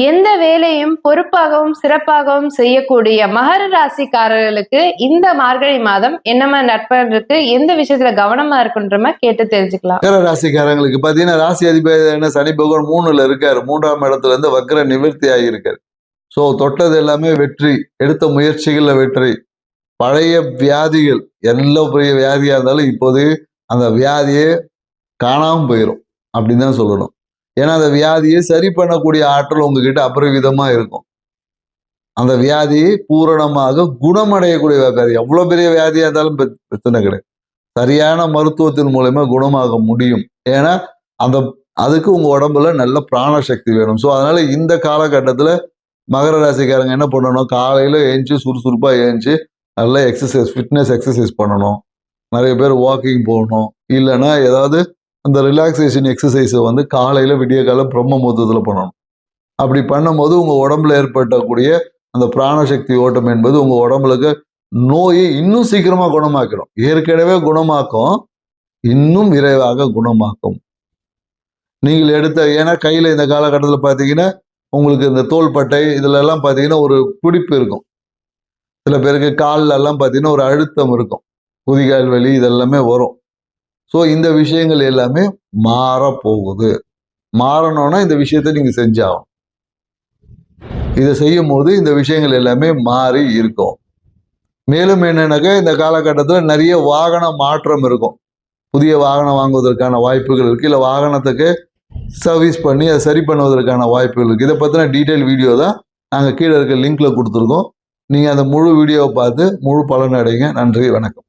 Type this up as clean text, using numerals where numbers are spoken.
எந்த வேலையும் பொறுப்பாகவும் சிறப்பாகவும் செய்யக்கூடிய மகர ராசிக்காரர்களுக்கு இந்த மார்கழி மாதம் என்னமா நட்பன் இருக்கு, எந்த விஷயத்துல கவனமா இருக்குன்றமா கேட்டு தெரிஞ்சுக்கலாம். மகர ராசிக்காரங்களுக்கு பாத்தீங்கன்னா ராசி அதிபதி சனி பகவான் 3ல இருக்காரு. 3ஆம் இடத்துல இருந்து வக்ர நிவர்த்தி ஆகியிருக்காரு. ஸோ தொட்டது எல்லாமே வெற்றி, எடுத்த முயற்சிகள்ல வெற்றி. பழைய வியாதிகள் எவ்வளவு பெரிய வியாதியா இருந்தாலும் இப்போது அந்த வியாதியே காணாமல் போயிடும் அப்படின்னு தான் சொல்லணும். ஏன்னா அந்த வியாதியை சரி பண்ணக்கூடிய ஆற்றல் உங்ககிட்ட அபரிவிதமா இருக்கும். அந்த வியாதியை பூரணமாக குணமடையக்கூடிய வியாதி, எவ்வளவு பெரிய வியாதியா இருந்தாலும் பிரச்சனை கிடையாது. சரியான மருத்துவத்தின் மூலமா குணமாக முடியும். ஏன்னா அந்த அதுக்கு உங்க உடம்புல நல்ல பிராண சக்தி வேணும். ஸோ அதனால இந்த காலகட்டத்துல மகர ராசிக்காரங்க என்ன பண்ணணும், காலையில எழுந்துச்சு சுறுசுறுப்பா எழுந்துச்சு நல்ல எக்ஸசைஸ், ஃபிட்னஸ் எக்ஸசைஸ் பண்ணணும். நிறைய பேர் வாக்கிங் போகணும். இல்லைன்னா ஏதாவது அந்த ரிலாக்ஸேஷன் எக்ஸசைஸை காலையில் விடிய காலம் பிரம்ம முகூர்த்தத்தில் பண்ணணும். அப்படி பண்ணும்போது உங்கள் உடம்புல ஏற்பட்டக்கூடிய அந்த பிராணசக்தி ஓட்டம் என்பது உங்கள் உடம்புக்கு நோயை இன்னும் சீக்கிரமாக குணமாக்கிடும். ஏற்கனவே குணமாக்கும், இன்னும் விரைவாக குணமாக்கும். நீங்கள் எடுத்த ஏன்னா கையில் இந்த காலகட்டத்தில் பார்த்தீங்கன்னா உங்களுக்கு இந்த தோள்பட்டை இதுல எல்லாம் பார்த்தீங்கன்னா ஒரு பிடிப்பு இருக்கும். சில பேருக்கு காலில் எல்லாம் பார்த்தீங்கன்னா ஒரு அழுத்தம் இருக்கும். குதிகால் வலி இதெல்லாமே வரும். ஸோ இந்த விஷயங்கள் எல்லாமே மாறப்போகுது. மாறணும்னா இந்த விஷயத்த நீங்க செஞ்சாகும். இதை செய்யும் போது இந்த விஷயங்கள் எல்லாமே மாறி இருக்கும். மேலும் என்னன்னாக்கா இந்த காலகட்டத்தில் நிறைய வாகன மாற்றம் இருக்கும். புதிய வாகனம் வாங்குவதற்கான வாய்ப்புகள் இருக்கு. இல்லை வாகனத்துக்கு சர்வீஸ் பண்ணி அதை சரி பண்ணுவதற்கான வாய்ப்புகள் இருக்கு. இதை பற்றின டீட்டெயில் வீடியோ தான் நாங்கள் கீழே இருக்க லிங்க்ல கொடுத்துருக்கோம். நீங்கள் அந்த முழு வீடியோவை பார்த்து முழு பலன் அடைங்க. நன்றி, வணக்கம்.